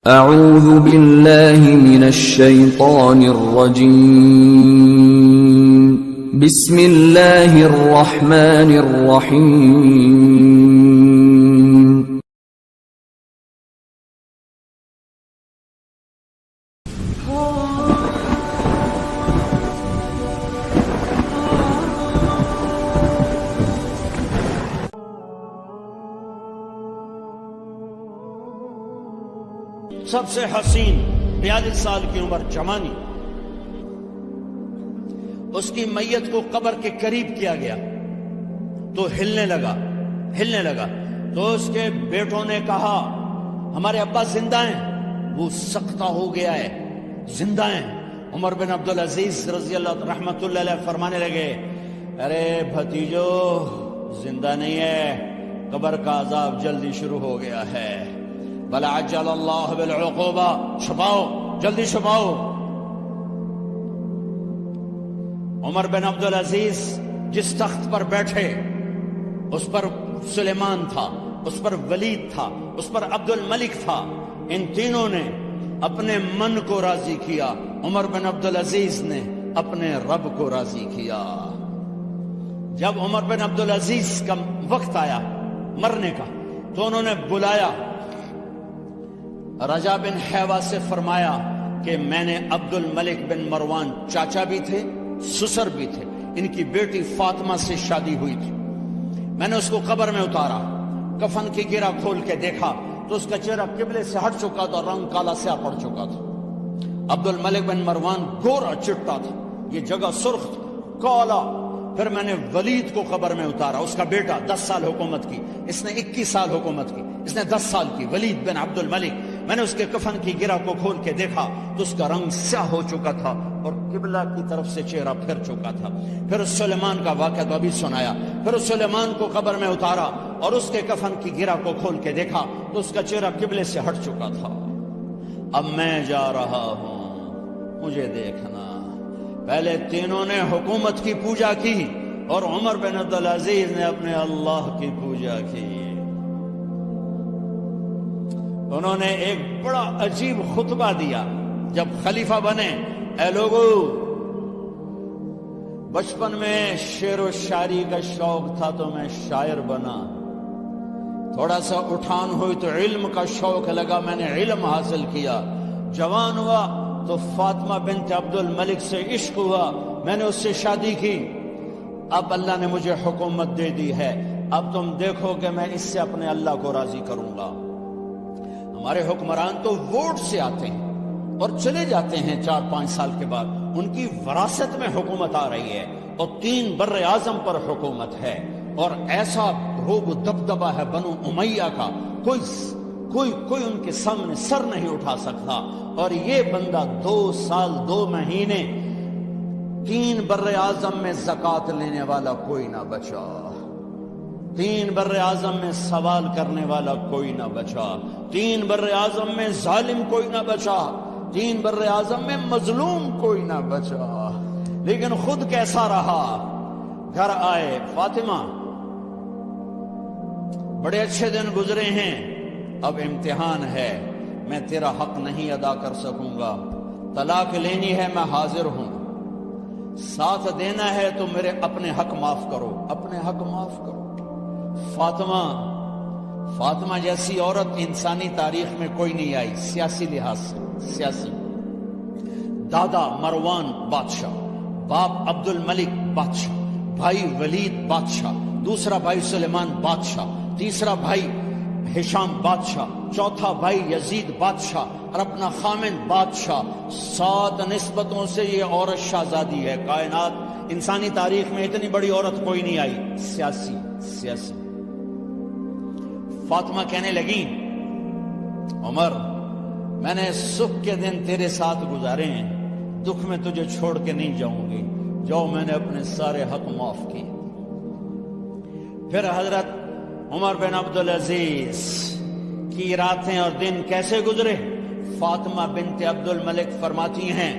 اعوذ باللہ من الشیطان الرجیم بسم اللہ الرحمن الرحیم سب سے حسین 42 سال کی عمر جوانی، اس کی میت کو قبر کے قریب کیا گیا تو ہلنے لگا تو اس کے بیٹوں نے کہا ہمارے ابا زندہ ہیں، وہ سختہ ہو گیا ہے، زندہ ہیں۔ عمر بن عبدالعزیز رضی اللہ رحمت اللہ علیہ فرمانے لگے ارے بھتیجو زندہ نہیں ہے، قبر کا عذاب جلدی شروع ہو گیا ہے، بل عجل اللہ بالعقوبہ، چھپاؤ جلدی چھپاؤ۔ عمر بن عبدالعزیز جس تخت پر بیٹھے اس پر سلیمان تھا، اس پر ولید تھا، اس پر عبد الملک تھا، ان تینوں نے اپنے من کو راضی کیا، عمر بن عبدالعزیز نے اپنے رب کو راضی کیا۔ جب عمر بن عبدالعزیز کا وقت آیا مرنے کا تو انہوں نے بلایا رجا بن حیوہ سے، فرمایا کہ میں نے عبد الملک بن مروان چاچا بھی تھے سسر بھی تھے، ان کی بیٹی فاطمہ سے شادی ہوئی تھی، میں نے اس کو قبر میں اتارا، کفن کی گرہ کھول کے دیکھا تو اس کا چہرہ قبلے سے ہٹ چکا تھا، رنگ کالا سیاہ پڑ چکا تھا۔ عبد الملک بن مروان گورا چٹا تھا، یہ جگہ سرخ تھا، کالا۔ پھر میں نے ولید کو قبر میں اتارا، اس کا بیٹا 10 سال حکومت کی، اس نے 21 سال حکومت کی، اس نے 10 سال کی، ولید بن عبد الملک۔ میں نے اس کے کفن کی گرہ کو کھول کے دیکھا تو اس کا رنگ سیاہ ہو چکا تھا اور قبلہ کی طرف سے چہرہ پھر چکا تھا۔ پھر اس سلیمان کا واقعہ تو ابھی سنایا، پھر اس سلیمان کو قبر میں اتارا اور اس کے کفن کی گرہ کو کھول کے دیکھا تو اس کا چہرہ قبلے سے ہٹ چکا تھا۔ اب میں جا رہا ہوں، مجھے دیکھنا۔ پہلے تینوں نے حکومت کی پوجا کی اور عمر بن عبدالعزیز نے اپنے اللہ کی پوجا کی۔ انہوں نے ایک بڑا عجیب خطبہ دیا جب خلیفہ بنے، اے لوگو بچپن میں شعر و شاعری کا شوق تھا تو میں شاعر بنا، تھوڑا سا اٹھان ہوئی تو علم کا شوق لگا، میں نے علم حاصل کیا، جوان ہوا تو فاطمہ بنت عبد الملک سے عشق ہوا، میں نے اس سے شادی کی، اب اللہ نے مجھے حکومت دے دی ہے، اب تم دیکھو کہ میں اس سے اپنے اللہ کو راضی کروں گا۔ ہمارے حکمران تو ووٹ سے آتے ہیں اور چلے جاتے ہیں 4-5 سال کے بعد، ان کی وراثت میں حکومت آ رہی ہے اور 3 بر اعظم پر حکومت ہے اور ایسا روب دبدبہ ہے بنو امیہ کا، کوئی ان کے سامنے سر نہیں اٹھا سکتا، اور یہ بندہ 2 سال 2 مہینے 3 بر اعظم میں زکوٰۃ لینے والا کوئی نہ بچا، 3 بر اعظم میں سوال کرنے والا کوئی نہ بچا، 3 بر اعظم میں ظالم کوئی نہ بچا، 3 بر اعظم میں مظلوم کوئی نہ بچا، لیکن خود کیسا رہا؟ گھر آئے، فاطمہ بڑے اچھے دن گزرے ہیں، اب امتحان ہے، میں تیرا حق نہیں ادا کر سکوں گا، طلاق لینی ہے میں حاضر ہوں، ساتھ دینا ہے تو میرے اپنے حق معاف کرو، اپنے حق معاف کرو۔ فاطمہ جیسی عورت انسانی تاریخ میں کوئی نہیں آئی، سیاسی لحاظ سے، سیاسی۔ دادا مروان بادشاہ، باپ عبد الملک بادشاہ، بھائی ولید بادشاہ، دوسرا بھائی سلیمان بادشاہ، تیسرا بھائی ہشام بادشاہ، چوتھا بھائی یزید بادشاہ اور اپنا خامن بادشاہ، 7 نسبتوں سے یہ عورت شہزادی ہے۔ کائنات انسانی تاریخ میں اتنی بڑی عورت کوئی نہیں آئی، سیاسی۔ فاطمہ کہنے لگی عمر میں نے سکھ کے دن تیرے ساتھ گزارے ہیں، دکھ میں تجھے چھوڑ کے نہیں جاؤں گی، جاؤ میں نے اپنے سارے حق معاف کیے۔ پھر حضرت عمر بن عبدالعزیز کی راتیں اور دن کیسے گزرے؟ فاطمہ بنت عبد الملک فرماتی ہیں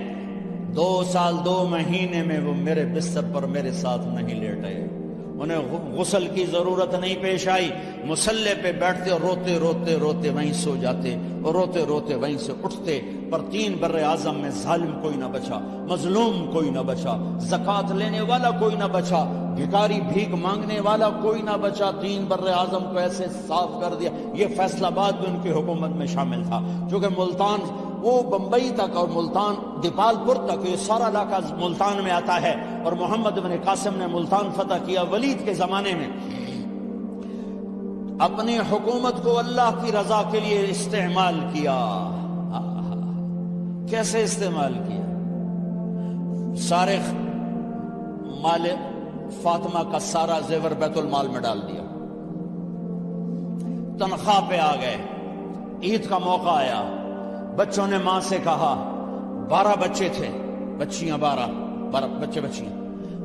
2 سال 2 مہینے میں وہ میرے بستر پر میرے ساتھ نہیں لیٹے، انہیں غسل کی ضرورت نہیں پیش آئی، مصلے پہ بیٹھتے اور روتے روتے روتے وہیں سو جاتے اور روتے روتے وہیں سے اٹھتے، پر 3 بر اعظم میں ظالم کوئی نہ بچا، مظلوم کوئی نہ بچا، زکوٰۃ لینے والا کوئی نہ بچا، بھکاری بھیک مانگنے والا کوئی نہ بچا۔ 3 بر اعظم کو ایسے صاف کر دیا۔ یہ فیصل آباد بھی ان کی حکومت میں شامل تھا، چونکہ ملتان وہ بمبئی تک اور ملتان دیپال پور تک، یہ سارا علاقہ ملتان میں آتا ہے، اور محمد بن قاسم نے ملتان فتح کیا ولید کے زمانے میں۔ اپنی حکومت کو اللہ کی رضا کے لیے استعمال کیا۔ کیسے استعمال کیا؟ سارے مال فاطمہ کا سارا زیور بیت المال میں ڈال دیا، تنخواہ پہ آ گئے، عید کا موقع آیا، بچوں نے ماں سے کہا، 12 بچے تھے، بچیاں 12 بچے بچیاں،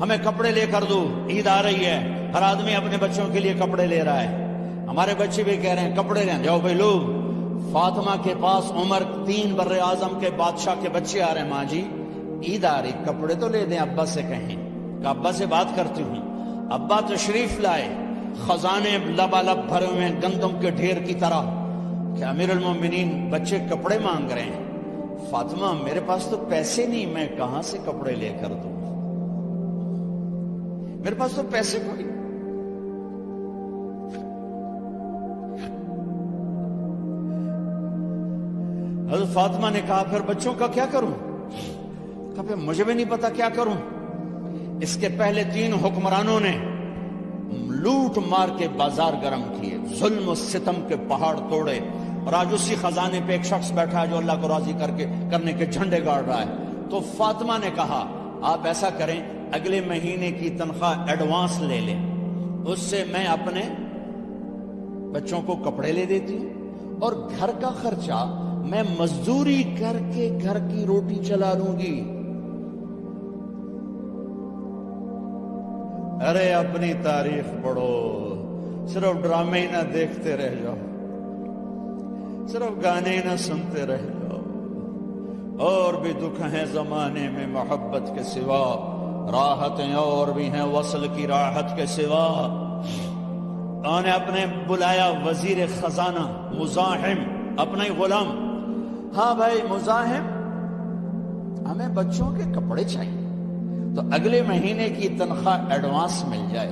ہمیں کپڑے لے کر دو، عید آ رہی ہے، ہر آدمی اپنے بچوں کے لیے کپڑے لے رہا ہے، ہمارے بچے بھی کہہ رہے ہیں کپڑے لیں، جاؤ بھائی لو۔ فاطمہ کے پاس عمر 3 بر اعظم کے بادشاہ کے بچے آ رہے ہیں، ماں جی عید آ رہی، کپڑے تو لے دیں، ابا سے کہیں کہ ابا سے بات کرتی ہوں۔ ابا تشریف لائے، خزانے لبالب بھرے ہوئے ہیں گندم کے ڈھیر کی طرح، کہ امیر المومنین بچے کپڑے مانگ رہے ہیں۔ فاطمہ میرے پاس تو پیسے نہیں، میں کہاں سے کپڑے لے کر دوں، میرے پاس تو پیسے کوئی۔ حضرت فاطمہ نے کہا پھر بچوں کا کیا کروں؟ کہا پھر مجھے بھی نہیں پتا کیا کروں۔ اس کے پہلے 3 حکمرانوں نے لوٹ مار کے بازار گرم کیے، ظلم و ستم کے پہاڑ توڑے، اور آج اسی خزانے پہ ایک شخص بیٹھا ہے جو اللہ کو راضی کرنے کے جھنڈے گاڑ رہا ہے۔ تو فاطمہ نے کہا آپ ایسا کریں، اگلے مہینے کی تنخواہ ایڈوانس لے لیں، اس سے میں اپنے بچوں کو کپڑے لے دیتی ہوں، اور گھر کا خرچہ میں مزدوری کر کے گھر کی روٹی چلا لوں گی۔ ارے اپنی تاریخ پڑھو، صرف ڈرامے نہ دیکھتے رہ جاؤ، صرف گانے نہ سنتے رہ جاؤ۔ اور بھی دکھ ہیں زمانے میں محبت کے سوا، راحتیں اور بھی ہیں وصل کی راحت کے سوا۔ انہوں نے اپنے بلایا وزیر خزانہ مزاحم، اپنا ہی غلام، ہاں بھائی مزاحم، ہمیں بچوں کے کپڑے چاہیے، تو اگلے مہینے کی تنخواہ ایڈوانس مل جائے۔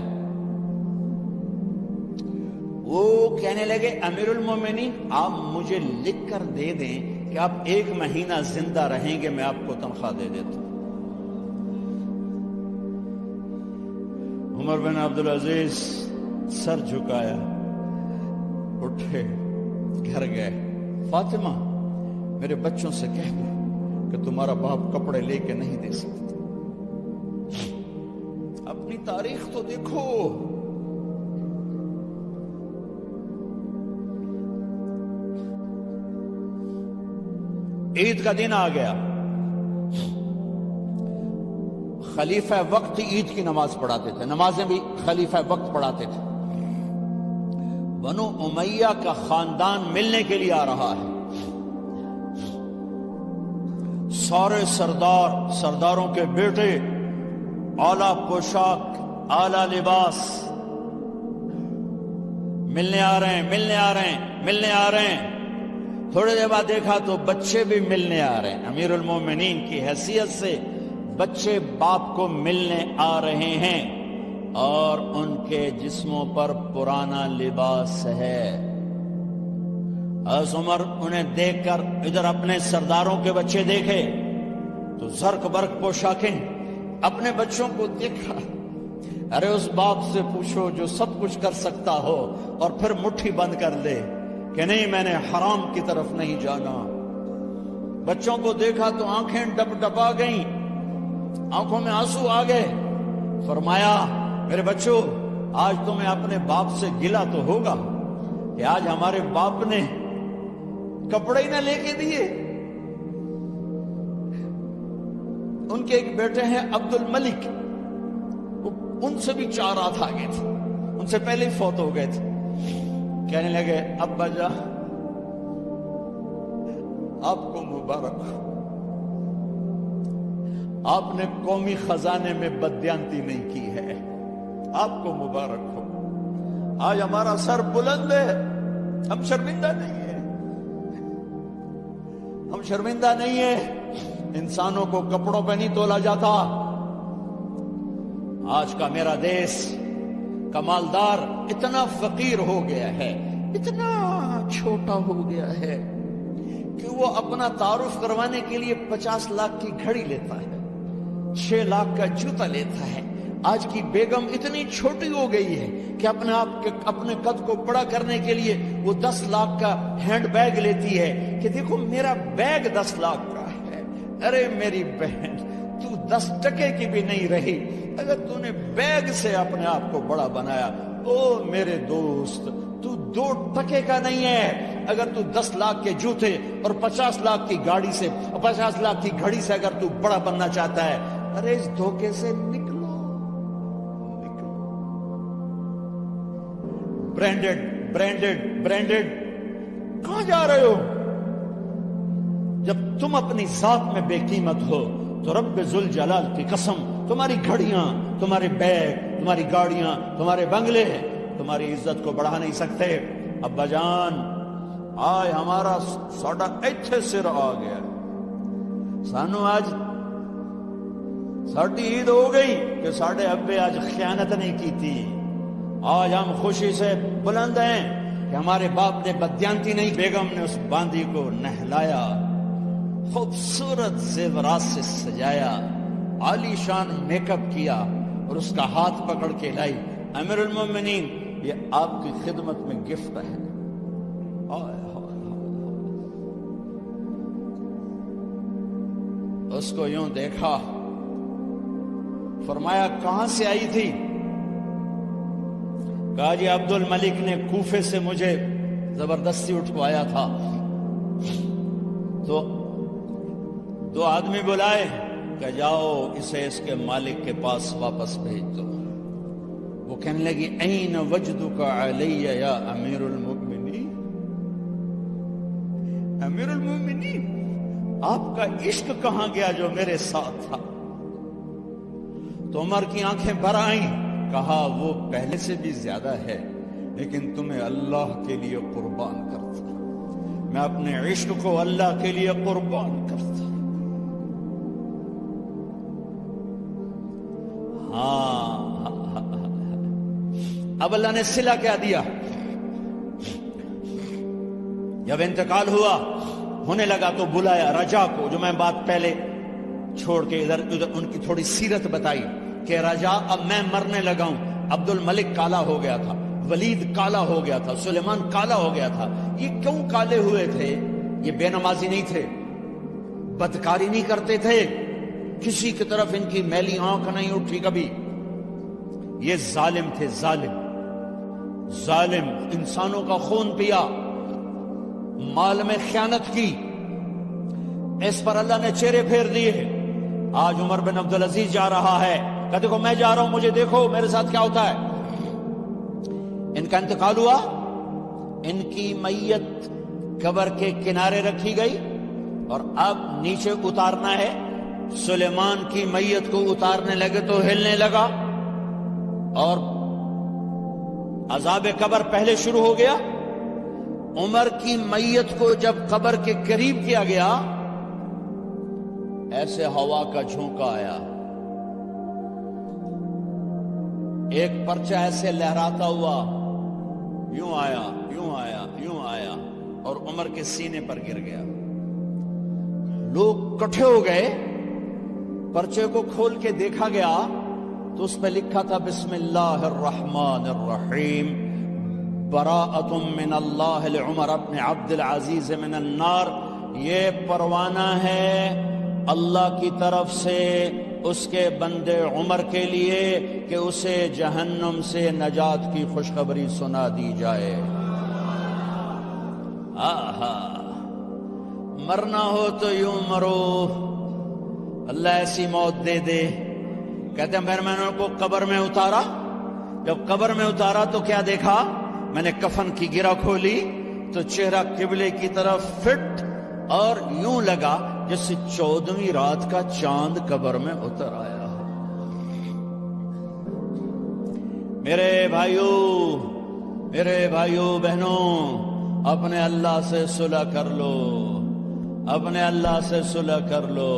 وہ کہنے لگے امیر المومنین آپ مجھے لکھ کر دے دیں کہ آپ 1 مہینہ زندہ رہیں گے، میں آپ کو تنخواہ دے دیتا ہوں۔ عمر بن عبدالعزیز سر جھکایا، اٹھے، گھر گئے، فاطمہ میرے بچوں سے کہہ دو کہ تمہارا باپ کپڑے لے کے نہیں دے سکتا۔ اپنی تاریخ تو دیکھو، عید کا دن آ گیا، خلیفہ وقت عید کی نماز پڑھاتے تھے، نمازیں بھی خلیفہ وقت پڑھاتے تھے۔ بنو امیہ کا خاندان ملنے کے لیے آ رہا ہے، سارے سرداروں کے بیٹے، اعلیٰ پوشاک، اعلیٰ لباس، ملنے آ رہے ہیں۔ تھوڑے دیر بعد دیکھا تو بچے بھی ملنے آ رہے ہیں، امیر المومنین کی حیثیت سے بچے باپ کو ملنے آ رہے ہیں، اور ان کے جسموں پر پرانا لباس ہے۔ حضرت عمر انہیں دیکھ کر ادھر اپنے سرداروں کے بچے دیکھے تو زرق برق پوشاکیں، اپنے بچوں کو دیکھا۔ ارے اس باپ سے پوچھو جو سب کچھ کر سکتا ہو اور پھر مٹھی بند کر لے کہ نہیں میں نے حرام کی طرف نہیں جانا۔ بچوں کو دیکھا تو آنکھیں ڈب ڈبا گئیں، آنکھوں میں آنسو آ گئے۔ فرمایا میرے بچوں آج تمہیں اپنے باپ سے گلہ تو ہوگا کہ آج ہمارے باپ نے کپڑے ہی نہ لے کے دیے۔ ان کے ایک بیٹے ہیں عبد الملک، ان سے بھی 4 ہاتھ آگے تھے، ان سے پہلے ہی فوت ہو گئے تھے۔ کہنے لگے ابا جان آپ کو مبارک ہو، آپ نے قومی خزانے میں بددیانتی نہیں کی ہے، آپ کو مبارک ہو. آج ہمارا سر بلند ہے, ہم شرمندہ نہیں ہیں, ہم شرمندہ نہیں ہیں. انسانوں کو کپڑوں پہ نہیں تولا جاتا. آج کا میرا دیس کا مالدار اتنا فقیر ہو گیا ہے, اتنا چھوٹا ہو گیا ہے کہ وہ اپنا تعارف کروانے کے لیے 50 لاکھ کی گھڑی لیتا ہے, 6 لاکھ کا جوتا لیتا ہے. آج کی بیگم اتنی چھوٹی ہو گئی ہے کہ اپنے قد کو بڑا کرنے کے لیے وہ 10 لاکھ کا ہینڈ بیگ لیتی ہے کہ دیکھو میرا بیگ 10 لاکھ کا ہے. ارے میری بہن, تو 10 ٹکے کی بھی نہیں رہی اگر تو نے بیگ سے اپنے آپ کو بڑا بنایا. او میرے دوست, تو 2 ٹکے کا نہیں ہے اگر تو 10 لاکھ کے جوتے اور 50 لاکھ کی گاڑی سے, 50 لاکھ کی گھڑی سے اگر تو بڑا بننا چاہتا ہے. ارے اس دھوکے سے نکلو. برینڈڈ برینڈڈ برینڈڈ کہاں جا رہے ہو؟ جب تم اپنی ذات میں بے قیمت ہو تو رب ذوالجلال کی قسم تمہاری گھڑیاں, تمہارے بیگ, تمہاری گاڑیاں, تمہارے بنگلے تمہاری عزت کو بڑھا نہیں سکتے. ابا جان, آج ہمارا ساڈا ایتھے سر آ گیا. سانو آج ساڈی عید ہو گئی کہ ساڈے ابے آج خیانت نہیں کی تھی. آج ہم خوشی سے بلند ہیں کہ ہمارے باپ نے بدیانتی نہیں, بیگم نے اس باندی کو نہلایا, خوبصورت زیورات سے سجایا, عالی شان میک اپ کیا اور اس کا ہاتھ پکڑ کے لائی. امیر المومنین, یہ آپ کی خدمت میں گفٹ ہے. اس کو یوں دیکھا, فرمایا کہاں سے آئی تھی؟ کہا جی عبد الملک نے کوفے سے مجھے زبردستی اٹھوایا تھا. تو 2 آدمی بلائے کہ جاؤ اسے اس کے مالک کے پاس واپس بھیج دو. وہ کہنے لگی این وجدک علی یا امیر المؤمنین. امیر المؤمنین, آپ کا عشق کہاں گیا جو میرے ساتھ تھا؟ تو عمر کی آنکھیں بھر آئیں. کہا وہ پہلے سے بھی زیادہ ہے, لیکن تمہیں اللہ کے لیے قربان کرتا, میں اپنے عشق کو اللہ کے لیے قربان کرتا. ہاں, اب اللہ نے صلہ کیا دیا. جب انتقال ہوا ہونے لگا تو بلایا رجا کو, جو میں بات پہلے چھوڑ کے ادھر ان کی تھوڑی سیرت بتائی کہ رجا اب میں مرنے لگا ہوں. عبد الملک کالا ہو گیا تھا, ولید کالا ہو گیا تھا, سلیمان کالا ہو گیا تھا. یہ کیوں کالے ہوئے تھے؟ یہ بے نمازی نہیں تھے, بدکاری نہیں کرتے تھے, کسی کی طرف ان کی میلی آنکھ نہیں اٹھی کبھی. یہ ظالم تھے, ظالم انسانوں کا خون پیا, مال میں خیانت کی. اس پر اللہ نے چہرے پھیر دیے. آج عمر بن عبدالعزیز جا رہا ہے, کہ دیکھو میں جا رہا ہوں, مجھے دیکھو میرے ساتھ کیا ہوتا ہے. ان کا انتقال ہوا, ان کی میت قبر کے کنارے رکھی گئی اور اب نیچے اتارنا ہے. سلیمان کی میت کو اتارنے لگے تو ہلنے لگا اور عذاب قبر پہلے شروع ہو گیا. عمر کی میت کو جب قبر کے قریب کیا گیا, ایسے ہوا کا جھونکا آیا, ایک پرچہ ایسے لہراتا ہوا یوں آیا, یوں آیا, یوں آیا اور عمر کے سینے پر گر گیا. لوگ کٹھے ہو گئے, پرچے کو کھول کے دیکھا گیا تو اس پہ لکھا تھا بسم اللہ الرحمن الرحیم, براءۃ من اللہ لعمر بن عبد العزیز من النار. یہ پروانہ ہے اللہ کی طرف سے اس کے بندے عمر کے لیے کہ اسے جہنم سے نجات کی خوشخبری سنا دی جائے. آہا, مرنا ہو تو یوں مرو, اللہ ایسی موت دے دے. کہتے ہیں پھر میں نے ان کو قبر میں اتارا. جب قبر میں اتارا تو کیا دیکھا؟ میں نے کفن کی گرہ کھولی تو چہرہ قبلے کی طرف فٹ اور یوں لگا جیسے 14ویں رات کا چاند قبر میں اتر آیا. میرے بھائیوں بہنوں، اپنے اللہ سے صلح کر لو، اپنے اللہ سے صلح کر لو،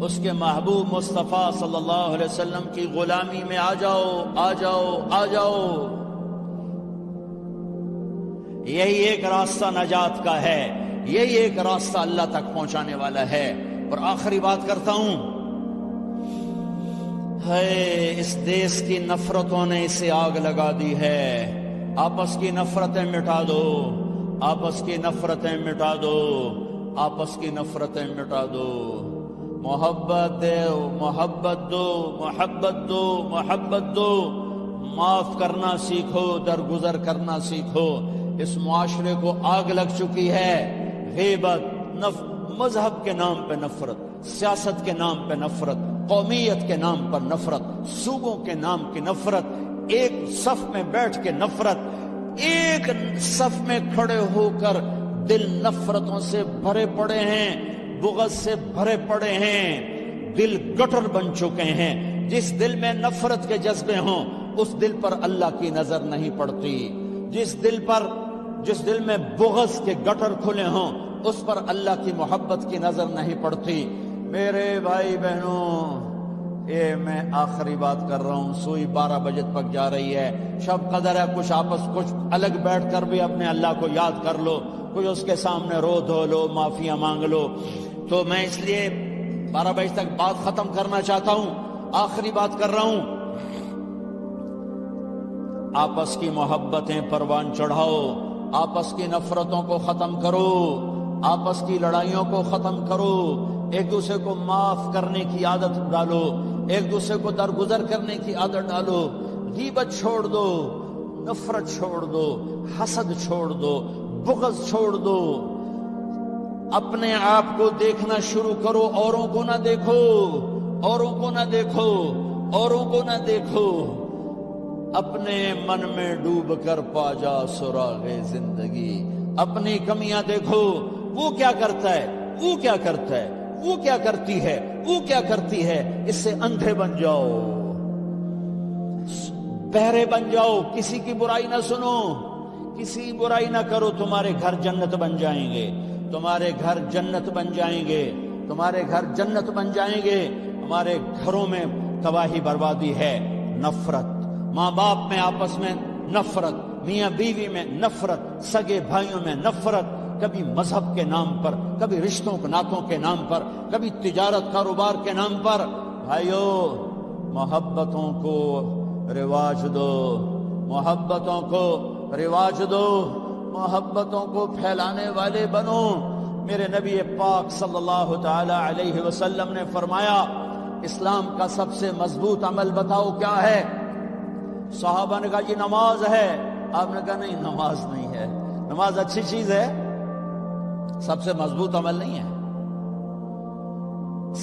اس کے محبوب مصطفیٰ صلی اللہ علیہ وسلم کی غلامی میں آ جاؤ، آ جاؤ، آ جاؤ۔ یہی ایک راستہ نجات کا ہے، یہی ایک راستہ اللہ تک پہنچانے والا ہے۔ اور آخری بات کرتا ہوں، اس دیش کی نفرتوں نے اسے آگ لگا دی ہے۔ آپس کی نفرتیں مٹا دو، آپس کی نفرتیں مٹا دو، آپس کی نفرتیں مٹا دو۔ محبت دو، محبت دو، محبت دو، محبت دو۔ معاف کرنا سیکھو، درگزر کرنا سیکھو۔ اس معاشرے کو آگ لگ چکی ہے، غیبت، مذہب کے نام پہ نفرت، سیاست کے نام پہ نفرت، قومیت کے نام پر نفرت، صوبوں کے نام کی نفرت، ایک صف میں بیٹھ کے نفرت، ایک صف میں کھڑے ہو کر دل نفرتوں سے بھرے پڑے ہیں، بغض سے بھرے پڑے ہیں، دل گٹر بن چکے ہیں۔ جس دل میں نفرت کے جذبے ہوں اس دل پر اللہ کی نظر نہیں پڑتی، جس دل میں بغض کے گٹر کھلے ہوں اس پر اللہ کی محبت کی نظر نہیں پڑتی۔ میرے بھائی بہنوں، میں آخری بات کر رہا ہوں، سوئی 12 بجے تک جا رہی ہے، شب قدر ہے، کچھ الگ بیٹھ کر بھی اپنے اللہ کو یاد کر لو، کوئی اس کے سامنے رو دھو لو، معافیاں مانگ لو۔ تو میں اس لیے 12 بجے تک بات ختم کرنا چاہتا ہوں، آخری بات کر رہا ہوں، آپس کی محبتیں پروان چڑھاؤ، آپس کی نفرتوں کو ختم کرو، آپس کی لڑائیوں کو ختم کرو، ایک دوسرے کو معاف کرنے کی عادت ڈالو، ایک دوسرے کو درگزر کرنے کی عادت ڈالو، غیبت چھوڑ دو، نفرت چھوڑ دو، حسد چھوڑ دو، بغض چھوڑ دو، اپنے آپ کو دیکھنا شروع کرو، اوروں کو نہ دیکھو، اوروں کو نہ دیکھو، اوروں کو نہ دیکھو، اپنے من میں ڈوب کر پا جا سراغ زندگی، اپنی کمیاں دیکھو، وہ کیا کرتا ہے، وہ کیا کرتا ہے، وہ کیا کرتی ہے، وہ کیا کرتی ہے، اس سے اندھے بن جاؤ، بہرے بن جاؤ، کسی کی برائی نہ سنو، کسی برائی نہ کرو، تمہارے گھر جنت بن جائیں گے، تمہارے گھر جنت بن جائیں گے، تمہارے گھر جنت بن جائیں گے۔ ہمارے گھروں میں تباہی بربادی ہے، نفرت، ماں باپ میں آپس میں نفرت، میاں بیوی میں نفرت، سگے بھائیوں میں نفرت، کبھی مذہب کے نام پر، کبھی رشتوں ناتوں کے نام پر، کبھی تجارت کاروبار کے نام پر۔ بھائیو، محبتوں کو رواج دو، محبتوں کو رواج دو، محبتوں کو پھیلانے والے بنو۔ میرے نبی پاک صلی اللہ تعالی علیہ وسلم نے فرمایا، اسلام کا سب سے مضبوط عمل بتاؤ کیا ہے؟ صحابہ نے کہا جی نماز ہے۔ آپ نے کہا نہیں، نماز نہیں ہے، نماز اچھی چیز ہے، سب سے مضبوط عمل نہیں ہے۔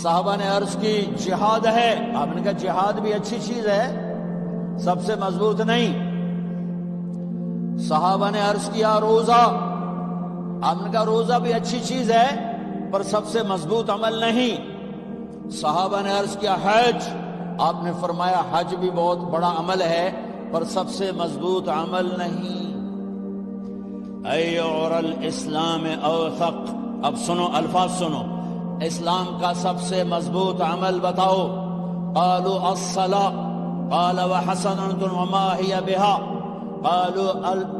صحابہ نے عرض کی جہاد ہے، آپ نے کہا جہاد بھی اچھی چیز ہے، سب سے مضبوط نہیں۔ صحابہ نے عرض کیا روزہ، آپ نے کہا روزہ بھی اچھی چیز ہے پر سب سے مضبوط عمل نہیں۔ صحابہ نے عرض کیا حج، آپ نے فرمایا حج بھی بہت بڑا عمل ہے پر سب سے مضبوط عمل نہیں۔ ایعر الاسلام اوثق، اب سنو الفاظ سنو، اسلام کا سب سے مضبوط عمل بتاؤ۔ قالوا الصلاة قال وحسنة وما هي بها، قالوا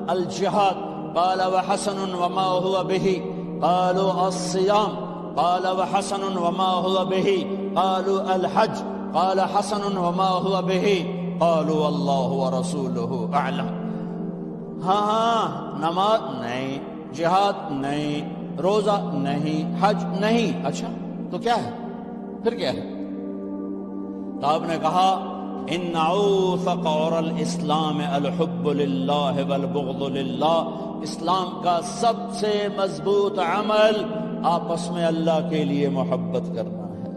الجهاد قال وحسن وما هو به، قالوا الصيام قال وحسن وما هو به، قالوا الحج قال حسن وما هو به، قالوا الله ورسوله اعلم۔ ہاں، نماز نہیں، جہاد نہیں، روزہ نہیں، حج نہیں، اچھا تو کیا ہے؟ پھر کیا ہے؟ تو آپ نے کہا ان اوثق اور الاسلام الحب للہ والبغض للہ، اسلام کا سب سے مضبوط عمل آپس میں اللہ کے لیے محبت کرنا ہے،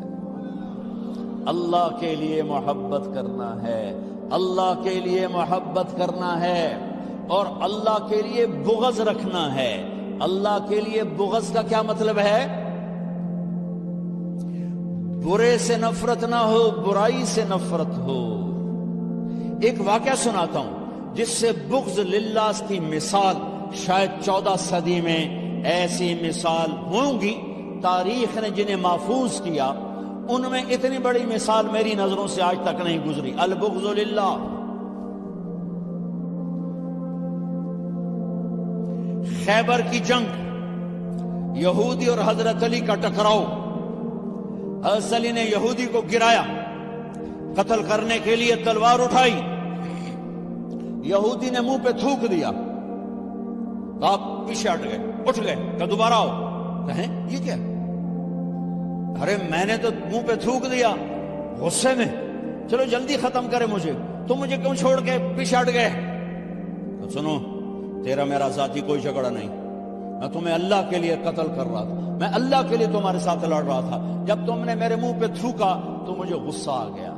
اللہ کے لیے محبت کرنا ہے، اللہ کے لیے محبت کرنا ہے، اور اللہ کے لیے بغض رکھنا ہے۔ اللہ کے لیے بغض کا کیا مطلب ہے؟ برے سے نفرت نہ ہو، برائی سے نفرت ہو۔ ایک واقعہ سناتا ہوں، جس سے بغض للہ کی مثال شاید 14 صدی میں ایسی مثال ہوں گی تاریخ نے جنہیں محفوظ کیا ان میں اتنی بڑی مثال میری نظروں سے آج تک نہیں گزری. البغض للہ. خیبر کی جنگ، یہودی اور حضرت علی کا ٹکراؤ. حضرت علی نے یہودی کو گرایا، قتل کرنے کے لیے تلوار اٹھائی، یہودی نے منہ پہ تھوک دیا، تو آپ پیچھے ہٹ گئے، اٹھ گئے کہ دوبارہ آؤ. کہیں یہ کیا؟ ارے میں نے تو منہ پہ تھوک دیا غصے میں، چلو جلدی ختم کرے مجھے، تم مجھے کیوں چھوڑ کے پیچھے ہٹ گئے؟ تو سنو، تیرا میرا ذاتی کوئی جھگڑا نہیں، میں تمہیں اللہ کے لیے قتل کر رہا تھا، میں اللہ کے لیے تمہارے ساتھ لڑ رہا تھا. جب تم نے میرے منہ پہ تھوکا تو مجھے غصہ آ گیا.